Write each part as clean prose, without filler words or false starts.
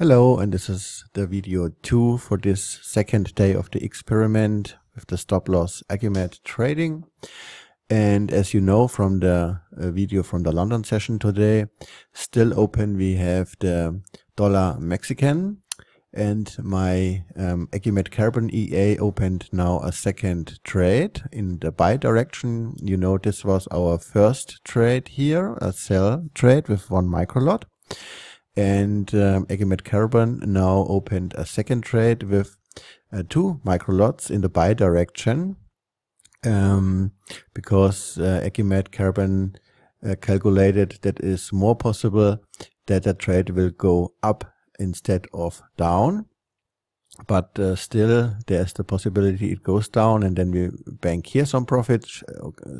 Hello, and this is the video 2 for this second day of the experiment with the stop loss Acumet trading. And as you know from the video from the London session today, still open we have the dollar Mexican, and my Acumet Carbon EA opened now a second trade in the buy direction. You know, this was our first trade here, a sell trade with 1 micro lot. And Acumet Carbon now opened a second trade with 2 micro lots in the buy direction, because Acumet Carbon calculated that it is more possible that the trade will go up instead of down. But still there's the possibility it goes down and then we bank here some profit.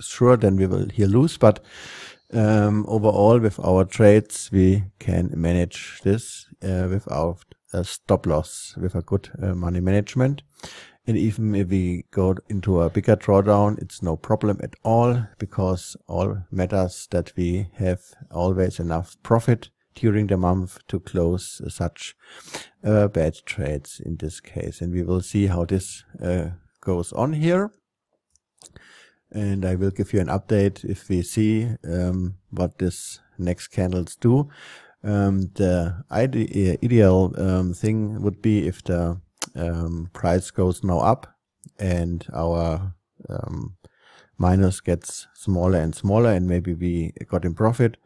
Sure, then we will here lose, but overall with our trades we can manage this without a stop loss, with a good money management. And even if we go into a bigger drawdown, it's no problem at all, because all matters that we have always enough profit during the month to close such bad trades in this case. And we will see how this goes on here. And I will give you an update if we see what this next candles do. The ideal thing would be if the price goes now up and our minus gets smaller and smaller, and maybe we got in profit.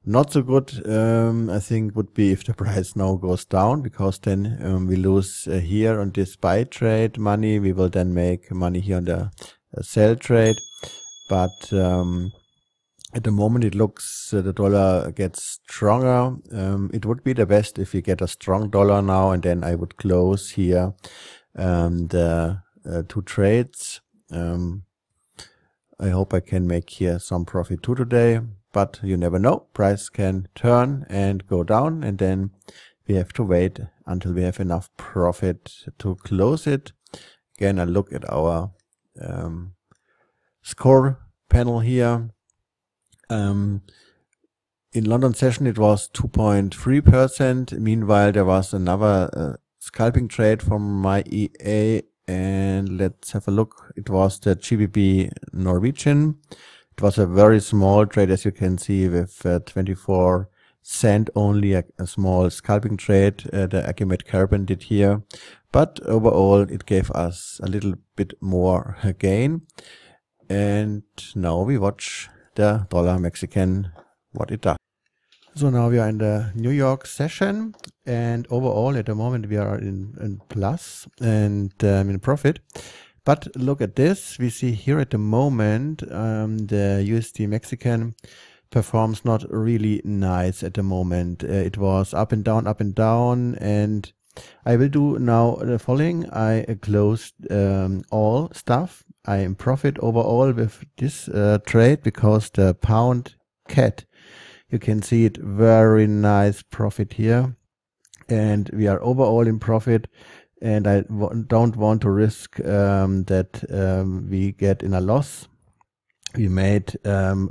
Not so good, I think, would be if the price now goes down, because then we lose here on this buy trade money. We will then make money here on the sell trade. But at the moment it looks the dollar gets stronger. It would be the best if we get a strong dollar now, and then I would close here the 2 trades. I hope I can make here some profit too today, but you never know. Price can turn and go down, and then we have to wait until we have enough profit to close it. Again, I look at our score panel here. In London session it was 2.3%. Meanwhile there was another scalping trade from my EA, and let's have a look. It was the GBP Norwegian. It was a very small trade, as you can see, with 24 cent only, a small scalping trade the Acumet Carbon did here. But overall it gave us a little bit more gain. And now we watch the dollar Mexican, what it does. So now we are in the New York session, and overall at the moment we are in plus and in profit. But look at this, we see here at the moment the USDMXN performs not really nice at the moment. It was up and down, and I will do now the following. I closed all stuff. I am profit overall with this trade, because the pound cat, you can see it, very nice profit here, and we are overall in profit. And I don't want to risk that we get in a loss. We made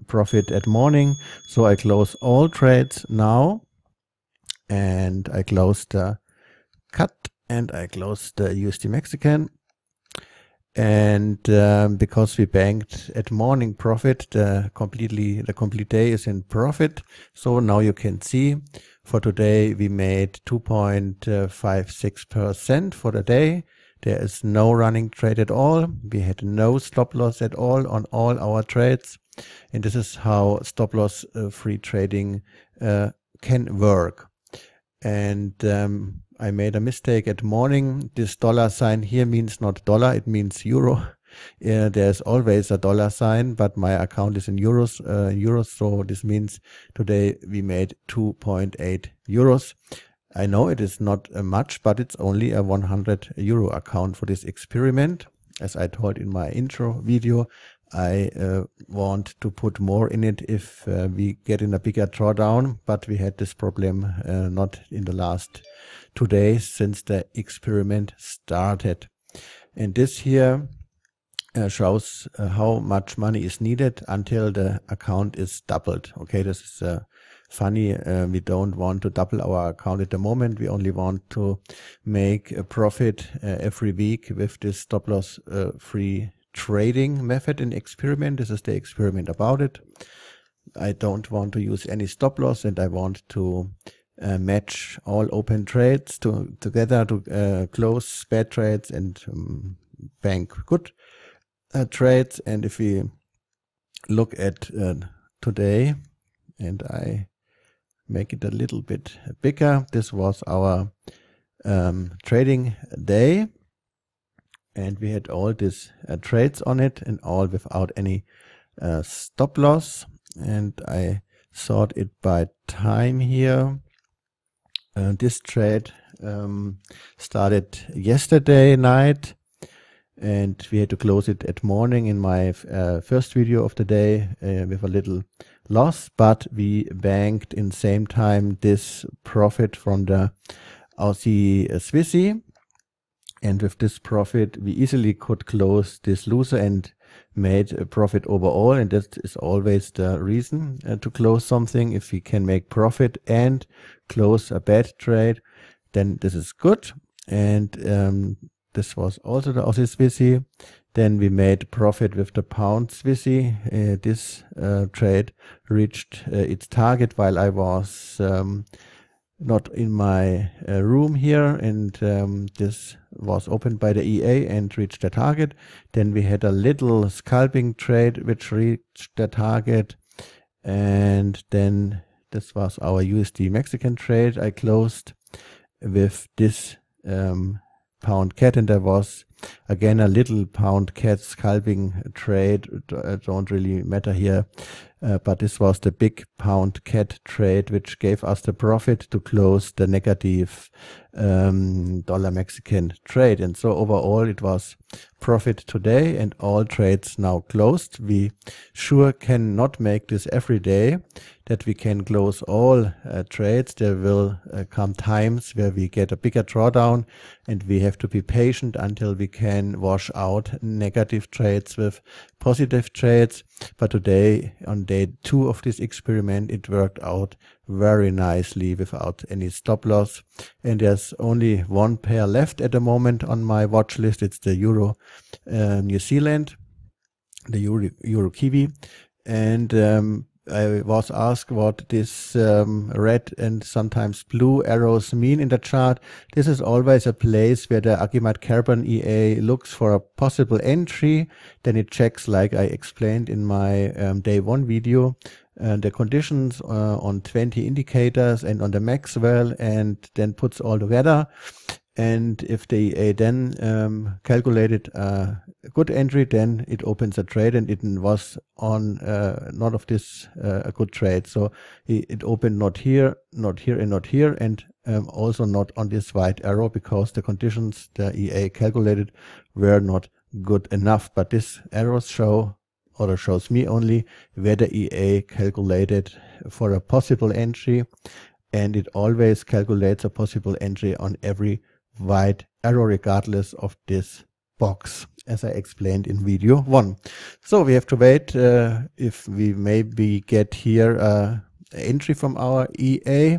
profit at morning, so I close all trades now, and I close the cut, and I close the USD Mexican. And because we banked at morning profit, the complete day is in profit. So now you can see for today we made 2.56% for the day. There is no running trade at all. We had no stop loss at all on all our trades. And this is how stop loss free trading can work. And I made a mistake at morning. This dollar sign here means not dollar, it means euro. There's always a dollar sign, but my account is in euros, so this means today we made 2.8 euros. I know it is not much, but it's only a 100 euro account for this experiment. As I told in my intro video, I want to put more in it if we get in a bigger drawdown, but we had this problem not in the last 2 days since the experiment started. And this here shows how much money is needed until the account is doubled. Okay, this is funny. We don't want to double our account at the moment. We only want to make a profit every week with this stop loss free trading method and experiment. This is the experiment about it. I don't want to use any stop loss, and I want to match all open trades together to close bad trades and bank good trades. And if we look at today, and I make it a little bit bigger, this was our trading day, and we had all these trades on it, and all without any stop loss. And I sort it by time here. This trade started yesterday night, and we had to close it at morning in my first video of the day with a little loss, but we banked in same time this profit from the Aussie Swissy, and with this profit we easily could close this loser and made a profit overall. And that is always the reason to close something. If we can make profit and close a bad trade, then this is good. And this was also the Aussie Swissy. Then we made profit with the pound Swissy. This trade reached its target while I was not in my room here, and this was opened by the EA and reached the target. Then we had a little scalping trade which reached the target, and then this was our USD Mexican trade. I closed with this pound cat, and there was again a little pound cat scalping trade. Don't really matter here, but this was the big pound cat trade which gave us the profit to close the negative dollar Mexican trade. And so overall it was profit today, and all trades now closed. We sure cannot make this every day, that we can close all trades. There will come times where we get a bigger drawdown, and we have to be patient until we can wash out negative trades with positive trades. But today, on day 2 of this experiment, it worked out very nicely without any stop loss. And there's only one pair left at the moment on my watch list. It's the Euro New Zealand, the Euro Kiwi. And I was asked what this red and sometimes blue arrows mean in the chart. This is always a place where the Agimat Carbon EA looks for a possible entry. Then it checks, like I explained in my day 1 video, the conditions on 20 indicators and on the Maxwell, and then puts all together. And if the EA then calculated a good entry, then it opens a trade, and it was on not of this a good trade. So it opened not here, not here, and not here, and also not on this white arrow, because the conditions the EA calculated were not good enough. But this arrows show, or shows me only, where the EA calculated for a possible entry, and it always calculates a possible entry on every white arrow regardless of this box, as I explained in video 1. So we have to wait if we maybe get here entry from our EA,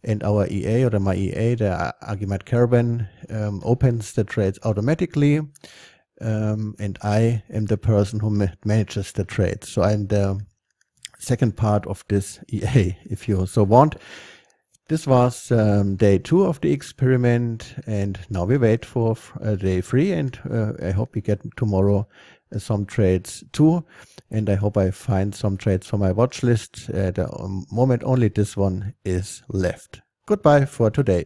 and our EA, or my EA, the Agimat Carbon, opens the trades automatically, and I am the person who manages the trades. So I'm the second part of this EA, if you so want. This was day 2 of the experiment, and now we wait for day 3, and I hope we get tomorrow some trades too, and I hope I find some trades for my watch list. At the moment only this one is left. Goodbye for today.